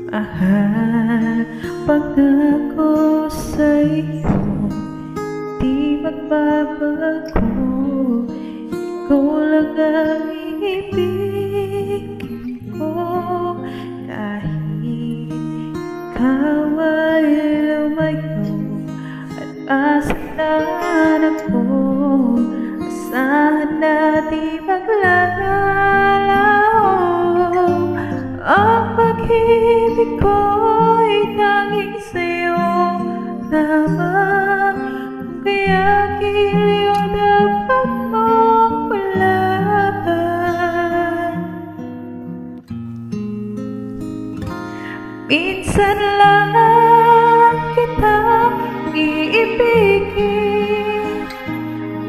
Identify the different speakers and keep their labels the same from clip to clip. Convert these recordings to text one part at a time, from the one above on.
Speaker 1: Mahal, pangako sa'yo, di magbabago. Ikaw lang ang iibigin ko, kahit ikaw ay lumayo at asan ako. Asahan na di maglalaho. Ang pag-ibig ko'y tanging sa'yo lamang, kaya giliw dapat mong palaban. Minsan lang kitang iibigin,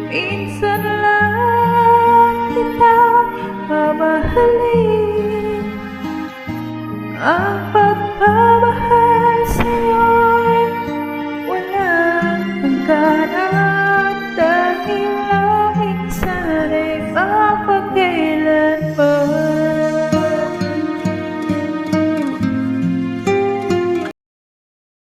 Speaker 1: minsan lang kitang mamahalin. Ang pagmamahal sa'yo'y walang hanggan at dahilan.